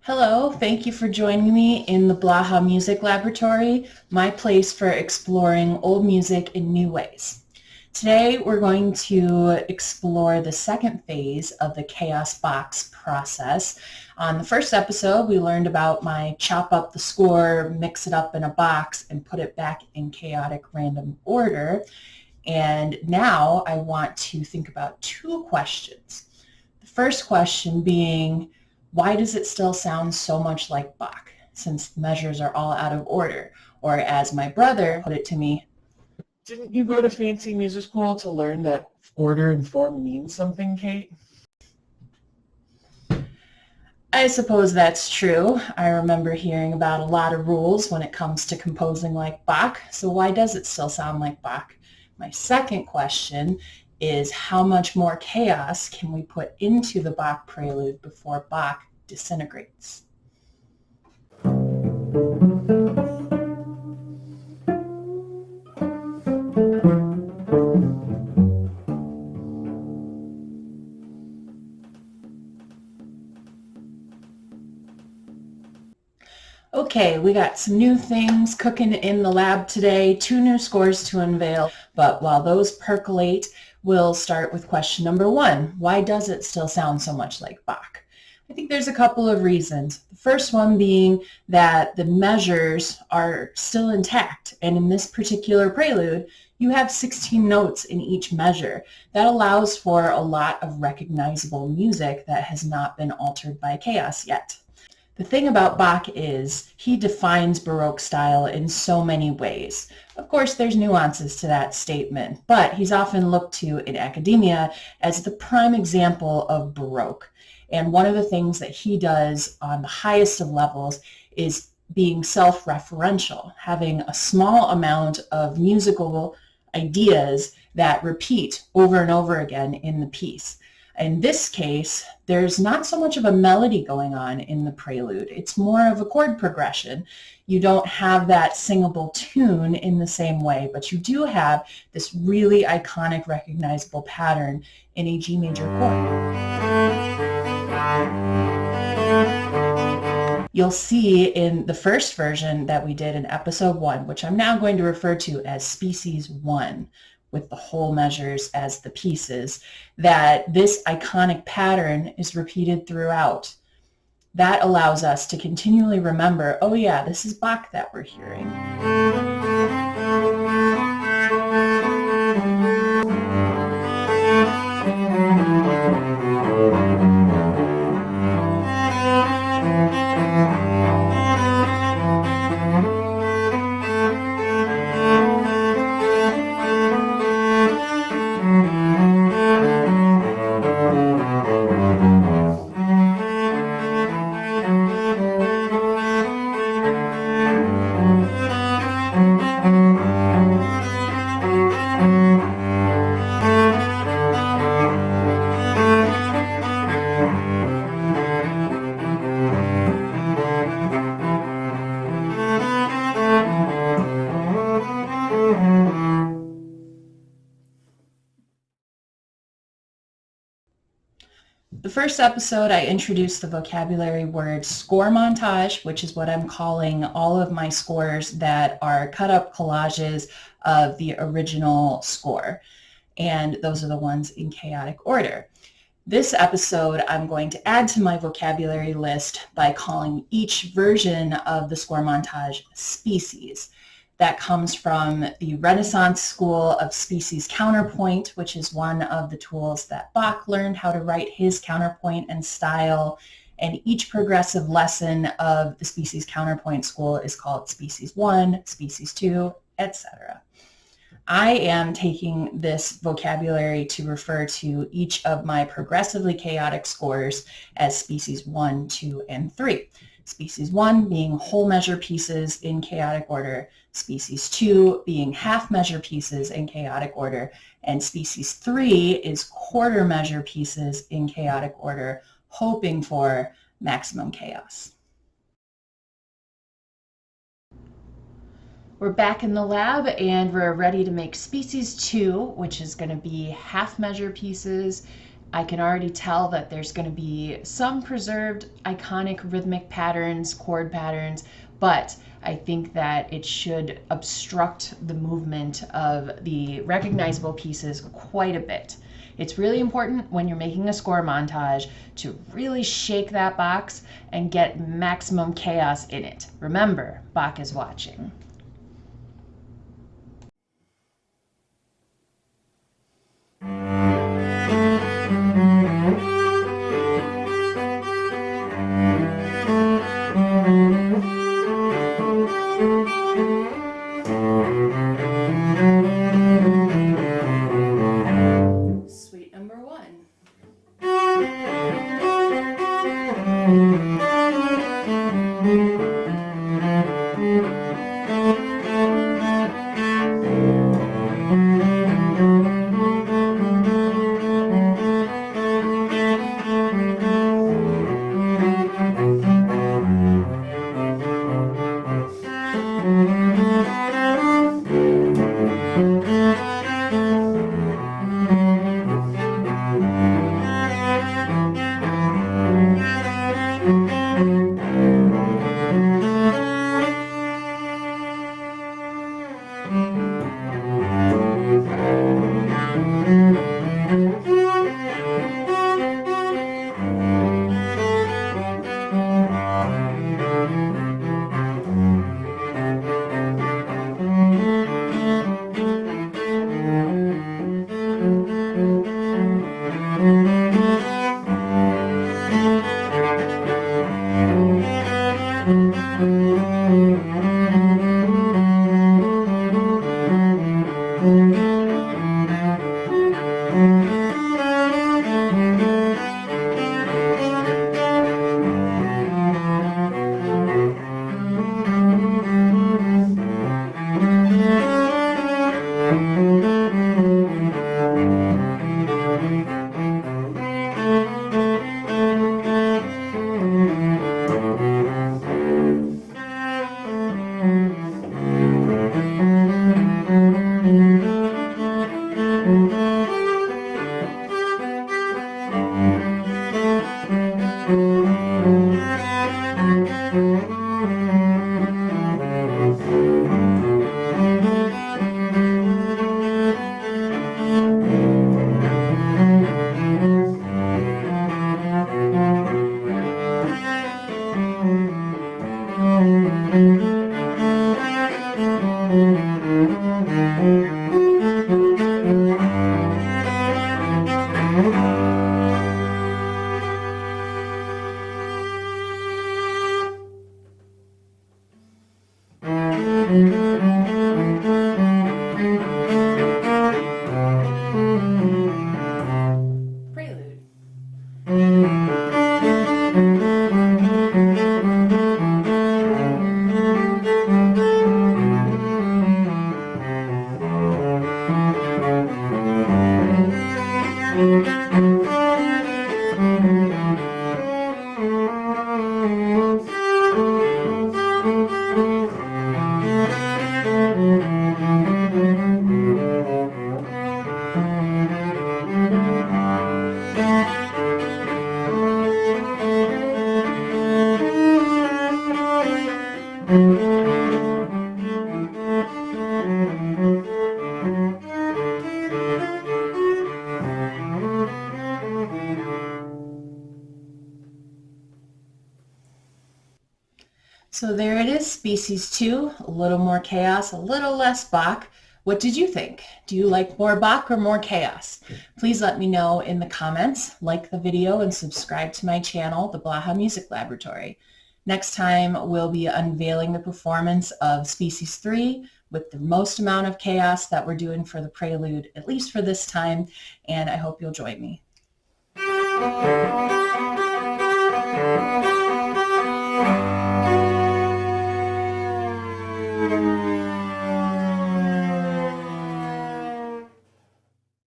Hello, thank you for joining me in the Blaha Music Laboratory, my place for exploring old music in new ways. Today we're going to explore the second phase of the chaos box process. On the first episode, we learned about my chop up the score, mix it up in a box, and put it back in chaotic random order. And now I want to think about two questions. The first question being, why does it still sound so much like Bach, since the measures are all out of order? Or as my brother put it to me, Didn't you go to fancy music school to learn that order and form mean something, Kate? I suppose that's true. I remember hearing about a lot of rules when it comes to composing like Bach, so why does it still sound like Bach? My second question is, how much more chaos can we put into the Bach prelude before Bach disintegrates? Okay, we got some new things cooking in the lab today, two new scores to unveil, but while those percolate, we'll start with question number one. Why does it still sound so much like Bach? I think there's a couple of reasons. The first one being that the measures are still intact, and in this particular prelude, you have 16 notes in each measure. That allows for a lot of recognizable music that has not been altered by chaos yet. The thing about Bach is he defines Baroque style in so many ways. Of course, there's nuances to that statement, but he's often looked to in academia as the prime example of Baroque. And one of the things that he does on the highest of levels is being self-referential, having a small amount of musical ideas that repeat over and over again in the piece. In this case, there's not so much of a melody going on in the prelude. It's more of a chord progression. You don't have that singable tune in the same way, but you do have this really iconic, recognizable pattern in a G major chord. You'll see in the first version that we did in episode 1, which I'm now going to refer to as species 1, with the whole measures as the pieces, that this iconic pattern is repeated throughout. That allows us to continually remember, oh yeah, this is Bach that we're hearing. The first episode, I introduced the vocabulary word scoremontage, which is what I'm calling all of my scores that are cut up collages of the original score. And those are the ones in chaotic order. This episode, I'm going to add to my vocabulary list by calling each version of the score montage species. That comes from the Renaissance school of species counterpoint, which is one of the tools that Bach learned how to write his counterpoint and style. And each progressive lesson of the species counterpoint school is called species 1, species 2, etc. I am taking this vocabulary to refer to each of my progressively chaotic scores as species 1, 2, and 3. Species 1 being whole measure pieces in chaotic order, species 2 being half measure pieces in chaotic order, and species 3 is quarter measure pieces in chaotic order, hoping for maximum chaos. We're back in the lab and we're ready to make species 2, which is going to be half measure pieces I can already tell that there's going to be some preserved iconic rhythmic patterns, chord patterns, but I think that it should obstruct the movement of the recognizable pieces quite a bit. It's really important when you're making a score montage to really shake that box and get maximum chaos in it. Remember, Bach is watching. Suite number 1. Prelude. So there it is, species 2, a little more chaos, a little less Bach. What did you think? Do you like more Bach or more chaos? Please let me know in the comments, like the video, and subscribe to my channel, the Blaha Music Laboratory. Next time, we'll be unveiling the performance of species 3 with the most amount of chaos that we're doing for the prelude, at least for this time, and I hope you'll join me.